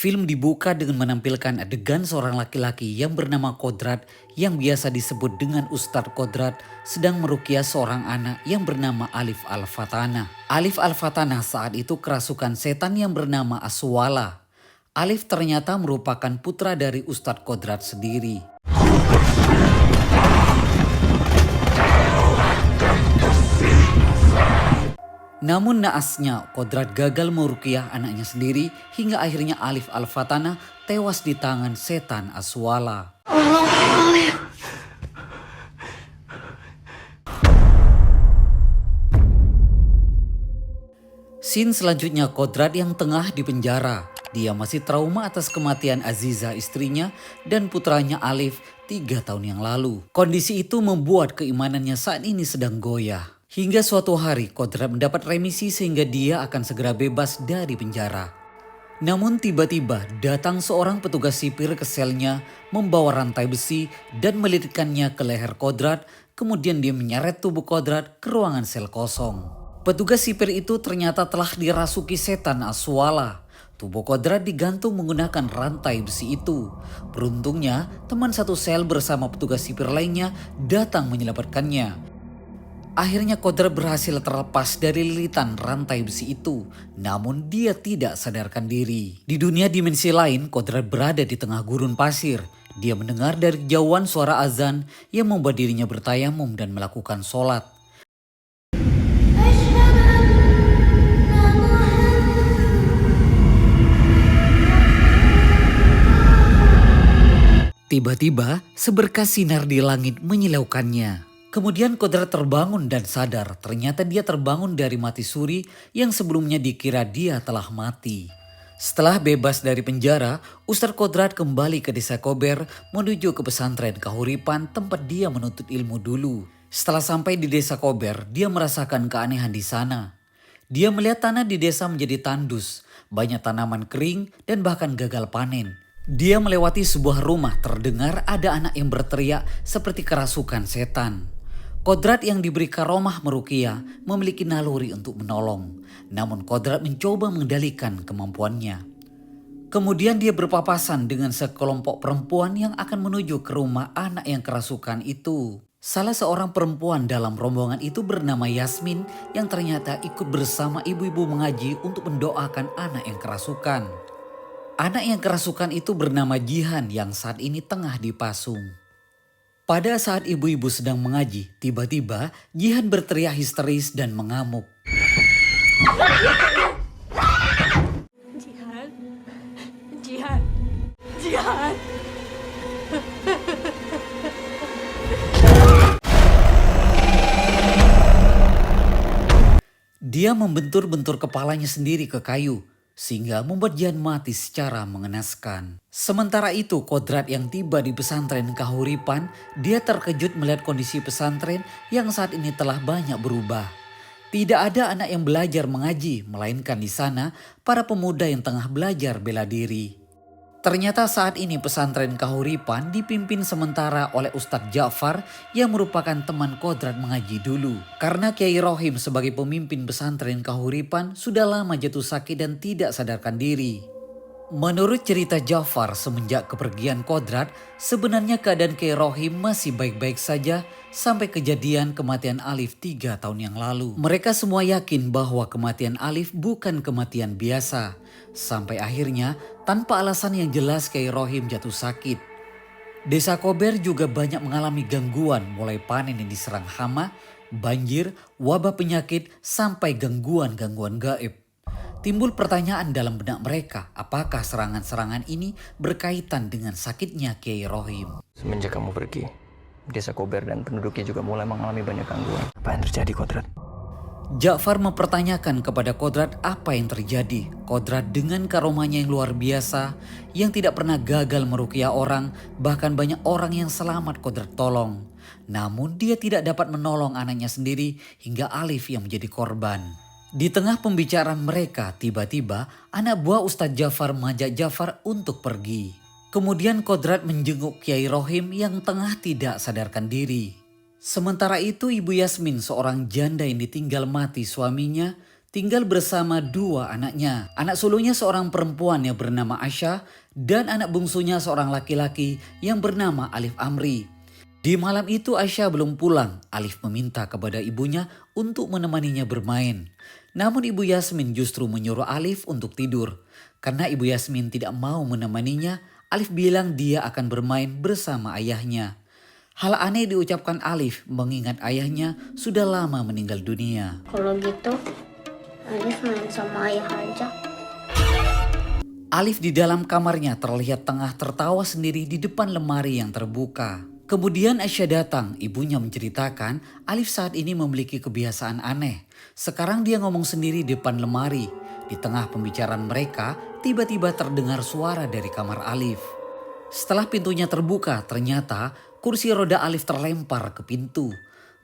Film dibuka dengan menampilkan adegan seorang laki-laki yang bernama Kodrat yang biasa disebut dengan Ustadz Kodrat sedang meruqyah seorang anak yang bernama Alif Al-Fatana. Alif Al-Fatana saat itu kerasukan setan yang bernama Aswala. Alif ternyata merupakan putra dari Ustadz Kodrat sendiri. Namun naasnya Kodrat gagal meruqyah anaknya sendiri hingga akhirnya Alif Al-Fatana tewas di tangan setan Aswala. Scene selanjutnya Kodrat yang tengah di penjara. Dia masih trauma atas kematian Aziza istrinya dan putranya Alif 3 tahun yang lalu. Kondisi itu membuat keimanannya saat ini sedang goyah. Hingga suatu hari Kodrat mendapat remisi sehingga dia akan segera bebas dari penjara. Namun tiba-tiba datang seorang petugas sipir ke selnya membawa rantai besi dan melilitkannya ke leher Kodrat. Kemudian dia menyeret tubuh Kodrat ke ruangan sel kosong. Petugas sipir itu ternyata telah dirasuki setan Aswala. Tubuh Kodrat digantung menggunakan rantai besi itu. Beruntungnya teman satu sel bersama petugas sipir lainnya datang menyelamatkannya. Akhirnya Kodrat berhasil terlepas dari lilitan rantai besi itu. Namun dia tidak sadarkan diri. Di dunia dimensi lain Kodrat berada di tengah gurun pasir. Dia mendengar dari kejauhan suara azan yang membuat dirinya bertayamum dan melakukan sholat. Tiba-tiba seberkas sinar di langit menyilaukannya. Kemudian Kodrat terbangun dan sadar ternyata dia terbangun dari mati suri yang sebelumnya dikira dia telah mati. Setelah bebas dari penjara, Ustadz Kodrat kembali ke desa Kober menuju ke pesantren Kahuripan tempat dia menuntut ilmu dulu. Setelah sampai di desa Kober, dia merasakan keanehan di sana. Dia melihat tanah di desa menjadi tandus, banyak tanaman kering dan bahkan gagal panen. Dia melewati sebuah rumah, terdengar ada anak yang berteriak seperti kerasukan setan. Kodrat yang diberi karomah meruqyah memiliki naluri untuk menolong. Namun Kodrat mencoba mengendalikan kemampuannya. Kemudian dia berpapasan dengan sekelompok perempuan yang akan menuju ke rumah anak yang kerasukan itu. Salah seorang perempuan dalam rombongan itu bernama Yasmin yang ternyata ikut bersama ibu-ibu mengaji untuk mendoakan anak yang kerasukan. Anak yang kerasukan itu bernama Jihan yang saat ini tengah dipasung. Pada saat ibu-ibu sedang mengaji, tiba-tiba Jihan berteriak histeris dan mengamuk. Jihan, Jihan, Jihan. Dia membentur-bentur kepalanya sendiri ke kayu, sehingga membuat Jihan mati secara mengenaskan. Sementara itu Kodrat yang tiba di pesantren Kahuripan, dia terkejut melihat kondisi pesantren yang saat ini telah banyak berubah. Tidak ada anak yang belajar mengaji, melainkan di sana para pemuda yang tengah belajar bela diri. Ternyata saat ini pesantren Kahuripan dipimpin sementara oleh Ustadz Ja'far yang merupakan teman Kodrat mengaji dulu. Karena Kiai Rohim sebagai pemimpin pesantren Kahuripan sudah lama jatuh sakit dan tidak sadarkan diri. Menurut cerita Ja'far semenjak kepergian Kodrat, sebenarnya keadaan Kiai Rohim masih baik-baik saja sampai kejadian kematian Alif 3 tahun yang lalu. Mereka semua yakin bahwa kematian Alif bukan kematian biasa. Sampai akhirnya tanpa alasan yang jelas Kiai Rohim jatuh sakit. Desa Kober juga banyak mengalami gangguan mulai panen yang diserang hama, banjir, wabah penyakit sampai gangguan-gangguan gaib. Timbul pertanyaan dalam benak mereka, apakah serangan-serangan ini berkaitan dengan sakitnya Kiai Rohim? Semenjak kamu pergi, desa Kober dan penduduknya juga mulai mengalami banyak gangguan. Apa yang terjadi, Kodrat? Ja'far mempertanyakan kepada Kodrat apa yang terjadi. Kodrat dengan karomanya yang luar biasa, yang tidak pernah gagal meruqyah orang, bahkan banyak orang yang selamat Kodrat tolong. Namun dia tidak dapat menolong anaknya sendiri hingga Alif yang menjadi korban. Di tengah pembicaraan mereka, tiba-tiba anak buah Ustadz Ja'far mengajak Ja'far untuk pergi. Kemudian Kodrat menjenguk Kiai Rohim yang tengah tidak sadarkan diri. Sementara itu Ibu Yasmin, seorang janda yang ditinggal mati suaminya, tinggal bersama dua anaknya. Anak sulungnya seorang perempuan yang bernama Asya dan anak bungsunya seorang laki-laki yang bernama Alif Amri. Di malam itu Asya belum pulang. Alif meminta kepada ibunya untuk menemaninya bermain. Namun ibu Yasmin justru menyuruh Alif untuk tidur. Karena ibu Yasmin tidak mau menemaninya, Alif bilang dia akan bermain bersama ayahnya. Hal aneh diucapkan Alif mengingat ayahnya sudah lama meninggal dunia. Kalau gitu, Alif main sama ayah aja. Alif di dalam kamarnya terlihat tengah tertawa sendiri di depan lemari yang terbuka. Kemudian Asya datang, ibunya menceritakan Alif saat ini memiliki kebiasaan aneh. Sekarang dia ngomong sendiri di depan lemari. Di tengah pembicaraan mereka, tiba-tiba terdengar suara dari kamar Alif. Setelah pintunya terbuka, ternyata kursi roda Alif terlempar ke pintu.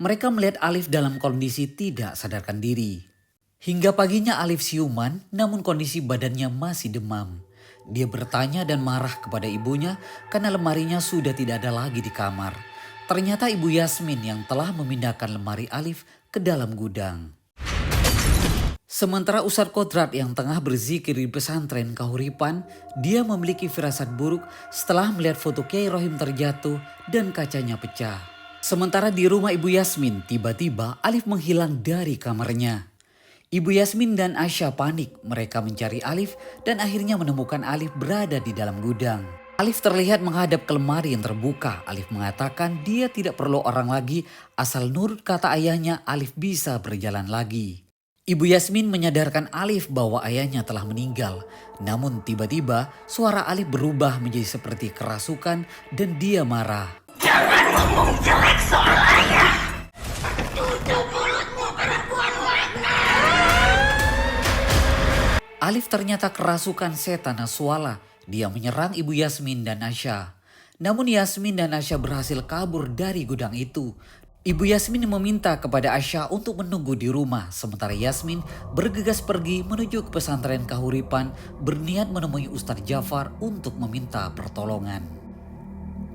Mereka melihat Alif dalam kondisi tidak sadarkan diri. Hingga paginya Alif siuman, namun kondisi badannya masih demam. Dia bertanya dan marah kepada ibunya karena lemarinya sudah tidak ada lagi di kamar. Ternyata ibu Yasmin yang telah memindahkan lemari Alif ke dalam gudang. Sementara Ustadz Kodrat yang tengah berzikir di pesantren Kahuripan, dia memiliki firasat buruk setelah melihat foto Kiai Rohim terjatuh dan kacanya pecah. Sementara di rumah ibu Yasmin, tiba-tiba Alif menghilang dari kamarnya. Ibu Yasmin dan Asya panik, mereka mencari Alif dan akhirnya menemukan Alif berada di dalam gudang. Alif terlihat menghadap ke lemari yang terbuka. Alif mengatakan dia tidak perlu orang lagi, asal nurut kata ayahnya Alif bisa berjalan lagi. Ibu Yasmin menyadarkan Alif bahwa ayahnya telah meninggal. Namun tiba-tiba suara Alif berubah menjadi seperti kerasukan dan dia marah. Jangan ngomong jelek soal ayah. Tutup mulutmu perempuan laknat. Alif ternyata kerasukan setan Naswala. Dia menyerang ibu Yasmin dan Asya. Namun Yasmin dan Asya berhasil kabur dari gudang itu. Ibu Yasmin meminta kepada Asya untuk menunggu di rumah. Sementara Yasmin bergegas pergi menuju ke pesantren Kahuripan berniat menemui Ustadz Jafar untuk meminta pertolongan.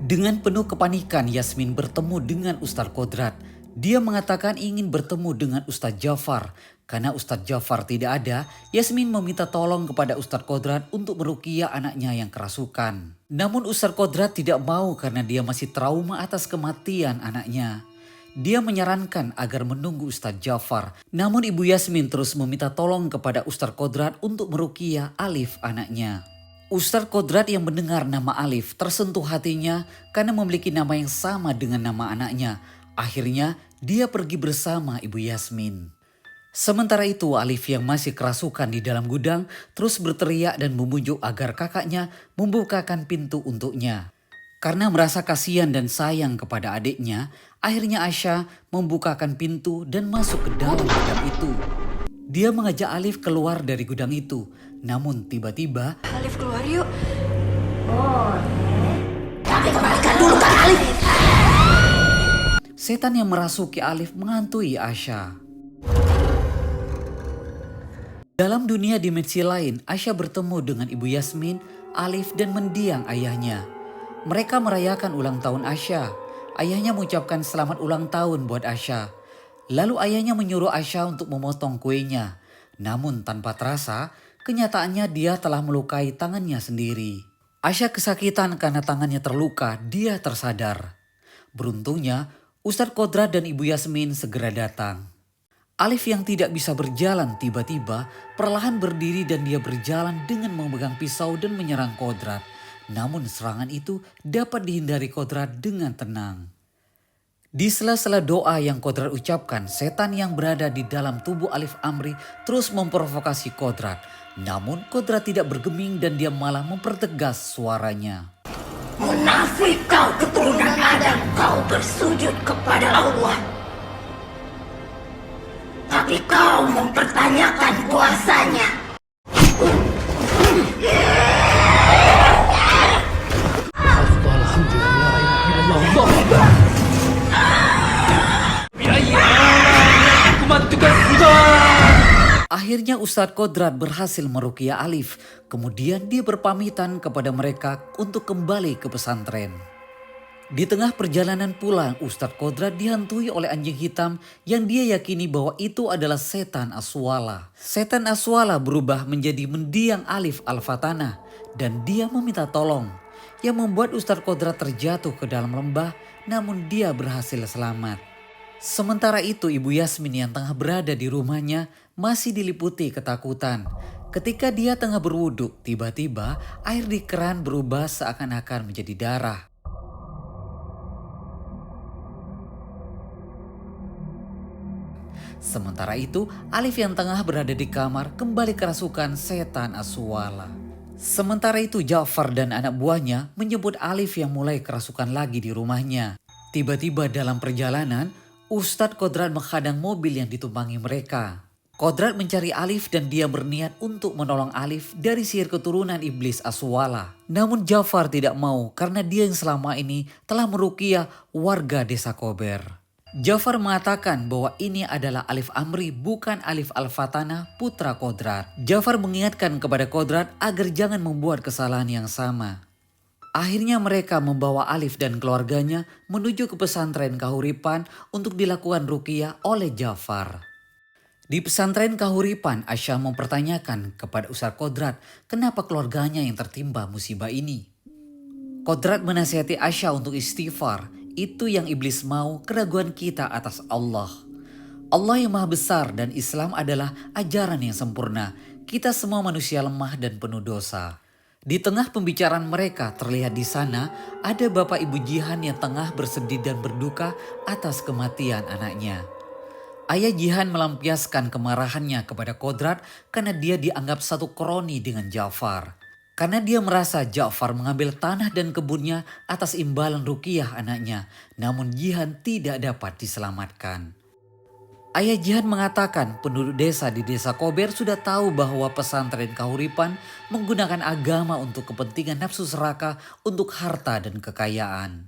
Dengan penuh kepanikan Yasmin bertemu dengan Ustadz Kodrat. Dia mengatakan ingin bertemu dengan Ustadz Jafar. Karena Ustadz Jafar tidak ada, Yasmin meminta tolong kepada Ustadz Kodrat untuk meruqyah anaknya yang kerasukan. Namun Ustadz Kodrat tidak mau karena dia masih trauma atas kematian anaknya. Dia menyarankan agar menunggu Ustadz Jafar. Namun Ibu Yasmin terus meminta tolong kepada Ustadz Kodrat untuk meruqyah Alif anaknya. Ustadz Kodrat yang mendengar nama Alif tersentuh hatinya karena memiliki nama yang sama dengan nama anaknya. Akhirnya dia pergi bersama Ibu Yasmin. Sementara itu Alif yang masih kerasukan di dalam gudang terus berteriak dan membujuk agar kakaknya membukakan pintu untuknya. Karena merasa kasihan dan sayang kepada adiknya, akhirnya Asya membukakan pintu dan masuk ke dalam gudang itu. Dia mengajak Alif keluar dari gudang itu, namun tiba-tiba Alif keluar yuk. Tapi kembalikan dulu kan Alif. setan yang merasuki Alif menghantui Asya. Dalam dunia dimensi lain, Asya bertemu dengan Ibu Yasmin, Alif dan mendiang ayahnya. Mereka merayakan ulang tahun Asya. Ayahnya mengucapkan selamat ulang tahun buat Asya. Lalu ayahnya menyuruh Asya untuk memotong kuenya. Namun tanpa terasa, kenyataannya dia telah melukai tangannya sendiri. Asya kesakitan karena tangannya terluka, dia tersadar. Beruntungnya, Ustadz Kodrat dan Ibu Yasmin segera datang. Alif yang tidak bisa berjalan tiba-tiba perlahan berdiri dan dia berjalan dengan memegang pisau dan menyerang Kodrat. Namun serangan itu dapat dihindari Kodrat dengan tenang. Di sela-sela doa yang Kodrat ucapkan, setan yang berada di dalam tubuh Alif Amri terus memprovokasi Kodrat. Namun Kodrat tidak bergeming dan dia malah mempertegas suaranya. Munafik kau keturunan Adam, kau bersujud kepada Allah. Tapi kau mempertanyakan kuasanya. Akhirnya Ustadz Kodrat berhasil meruqyah Alif. Kemudian dia berpamitan kepada mereka untuk kembali ke pesantren. Di tengah perjalanan pulang, Ustadz Kodrat dihantui oleh anjing hitam yang dia yakini bahwa itu adalah setan Aswala. Setan Aswala berubah menjadi mendiang Alif Al-Fatanah dan dia meminta tolong, yang membuat Ustadz Kodrat terjatuh ke dalam lembah, namun dia berhasil selamat. Sementara itu Ibu Yasmin yang tengah berada di rumahnya masih diliputi ketakutan. Ketika dia tengah berwudhu, tiba-tiba air di keran berubah seakan-akan menjadi darah. Sementara itu, Alif yang tengah berada di kamar kembali kerasukan setan Aswala. Sementara itu, Ja'far dan anak buahnya menyebut Alif yang mulai kerasukan lagi di rumahnya. Tiba-tiba dalam perjalanan, Ustadz Kodrat menghadang mobil yang ditumpangi mereka. Kodrat mencari Alif dan dia berniat untuk menolong Alif dari sihir keturunan iblis Aswala. Namun Ja'far tidak mau karena dia yang selama ini telah meruqyah warga desa Kober. Ja'far mengatakan bahwa ini adalah Alif Amri bukan Alif Al-Fatanah putra Kodrat. Ja'far mengingatkan kepada Kodrat agar jangan membuat kesalahan yang sama. Akhirnya mereka membawa Alif dan keluarganya menuju ke pesantren Kahuripan untuk dilakukan ruqyah oleh Ja'far. Di pesantren Kahuripan, Aisyah mempertanyakan kepada Ustadz Kodrat kenapa keluarganya yang tertimpa musibah ini. Kodrat menasihati Aisyah untuk istighfar. Itu yang iblis mau, keraguan kita atas Allah. Allah yang maha besar dan Islam adalah ajaran yang sempurna. Kita semua manusia lemah dan penuh dosa. Di tengah pembicaraan mereka terlihat di sana ada Bapak Ibu Jihan yang tengah bersedih dan berduka atas kematian anaknya. Ayah Jihan melampiaskan kemarahannya kepada Kodrat karena dia dianggap satu kroni dengan Ja'far. Karena dia merasa Ja'far mengambil tanah dan kebunnya atas imbalan ruqyah anaknya, namun Jihan tidak dapat diselamatkan. Ayah Jihan mengatakan penduduk desa di desa Kober sudah tahu bahwa pesantren Kahuripan menggunakan agama untuk kepentingan nafsu serakah untuk harta dan kekayaan.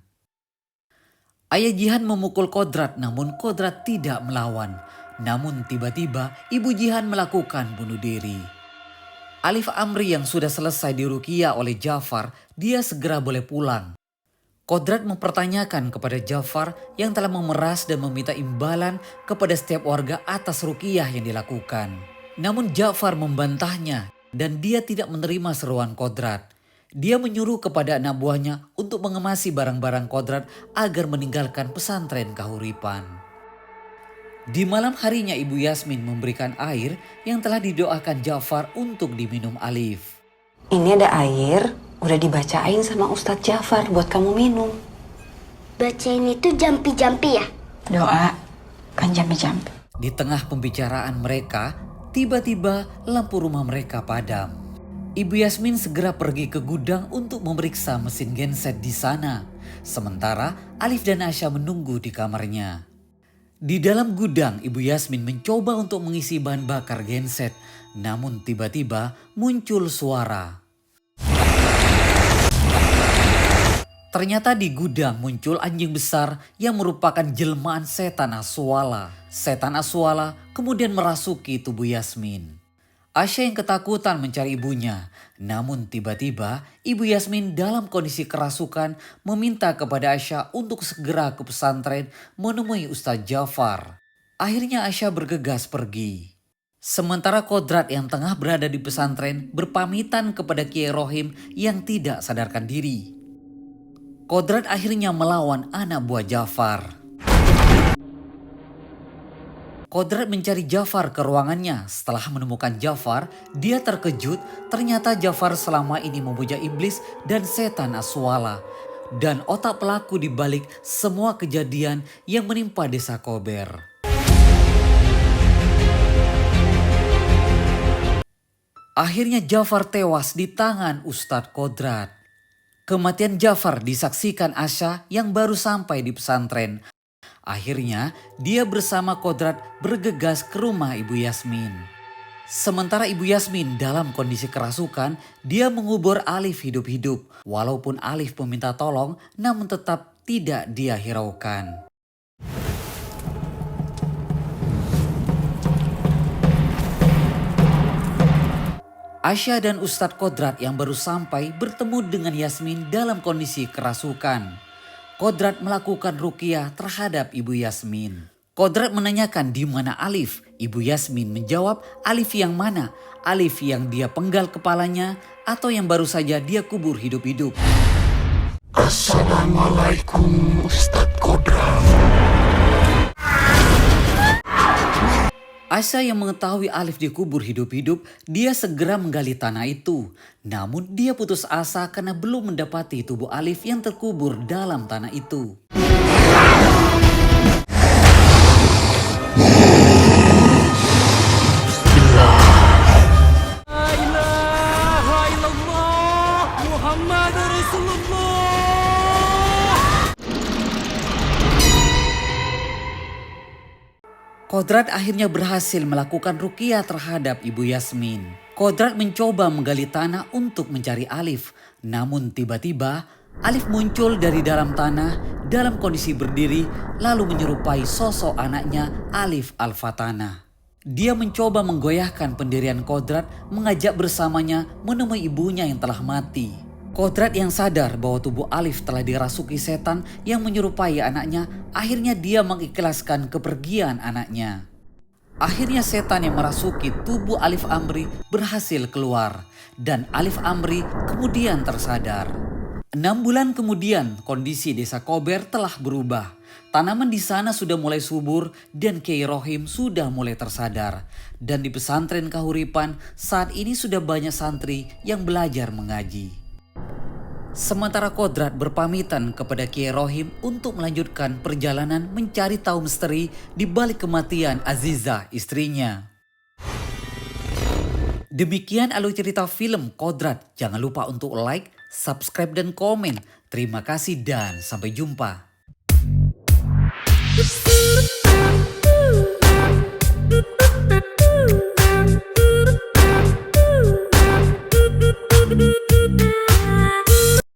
Ayah Jihan memukul Kodrat namun Kodrat tidak melawan. Namun tiba-tiba Ibu Jihan melakukan bunuh diri. Alif Amri yang sudah selesai diruqyah oleh Ja'far, dia segera boleh pulang. Kodrat mempertanyakan kepada Ja'far yang telah memeras dan meminta imbalan kepada setiap warga atas ruqyah yang dilakukan. Namun Ja'far membantahnya dan dia tidak menerima seruan Kodrat. Dia menyuruh kepada anak buahnya untuk mengemasi barang-barang Kodrat agar meninggalkan pesantren Kahuripan. Di malam harinya Ibu Yasmin memberikan air yang telah didoakan Ja'far untuk diminum Alif. Ini ada air, udah dibacain sama Ustadz Ja'far buat kamu minum. Bacain itu jampi-jampi ya? Doa, kan jampi-jampi. Di tengah pembicaraan mereka, tiba-tiba lampu rumah mereka padam. Ibu Yasmin segera pergi ke gudang untuk memeriksa mesin genset di sana. Sementara Alif dan Aisyah menunggu di kamarnya. Di dalam gudang, Ibu Yasmin mencoba untuk mengisi bahan bakar genset. Namun tiba-tiba muncul suara. Ternyata di gudang muncul anjing besar yang merupakan jelmaan setan Aswala. Setan Aswala kemudian merasuki tubuh Yasmin. Aisyah yang ketakutan mencari ibunya. Namun tiba-tiba Ibu Yasmin dalam kondisi kerasukan meminta kepada Aisyah untuk segera ke pesantren menemui Ustadz Ja'far. Akhirnya Aisyah bergegas pergi. Sementara Kodrat yang tengah berada di pesantren berpamitan kepada Kiai Rohim yang tidak sadarkan diri. Kodrat akhirnya melawan anak buah Ja'far. Kodrat mencari Ja'far ke ruangannya. Setelah menemukan Ja'far, dia terkejut ternyata Ja'far selama ini memuja iblis dan setan Aswala. Dan otak pelaku di balik semua kejadian yang menimpa desa Kober. Akhirnya Ja'far tewas di tangan Ustadz Kodrat. Kematian Ja'far disaksikan Aisyah yang baru sampai di pesantren. Akhirnya dia bersama Kodrat bergegas ke rumah Ibu Yasmin. Sementara Ibu Yasmin dalam kondisi kerasukan, dia mengubur Alif hidup-hidup. Walaupun Alif meminta tolong, namun tetap tidak dia hiraukan. Aisyah dan Ustadz Kodrat yang baru sampai bertemu dengan Yasmin dalam kondisi kerasukan. Kodrat melakukan ruqyah terhadap Ibu Yasmin. Kodrat menanyakan di mana Alif. Ibu Yasmin menjawab, Alif yang mana? Alif yang dia penggal kepalanya atau yang baru saja dia kubur hidup-hidup? Assalamualaikum Ustadz Kodrat. Aisyah yang mengetahui Alif dikubur hidup-hidup, dia segera menggali tanah itu. Namun dia putus asa karena belum mendapati tubuh Alif yang terkubur dalam tanah itu. Kodrat akhirnya berhasil melakukan ruqyah terhadap Ibu Yasmin. Kodrat mencoba menggali tanah untuk mencari Alif. Namun tiba-tiba Alif muncul dari dalam tanah dalam kondisi berdiri lalu menyerupai sosok anaknya Alif Al-Fatana. Dia mencoba menggoyahkan pendirian Kodrat, mengajak bersamanya menemui ibunya yang telah mati. Kodrat yang sadar bahwa tubuh Alif telah dirasuki setan yang menyerupai anaknya, akhirnya dia mengikhlaskan kepergian anaknya. Akhirnya setan yang merasuki tubuh Alif Amri berhasil keluar dan Alif Amri kemudian tersadar. 6 bulan kemudian kondisi desa Kober telah berubah. Tanaman di sana sudah mulai subur dan Kiai Rohim sudah mulai tersadar. Dan di pesantren Kahuripan saat ini sudah banyak santri yang belajar mengaji. Sementara Kodrat berpamitan kepada Kiai Rohim untuk melanjutkan perjalanan mencari tahu misteri di balik kematian Aziza istrinya. Demikian alur cerita film Kodrat. Jangan lupa untuk like, subscribe dan komen. Terima kasih dan sampai jumpa. Thank you.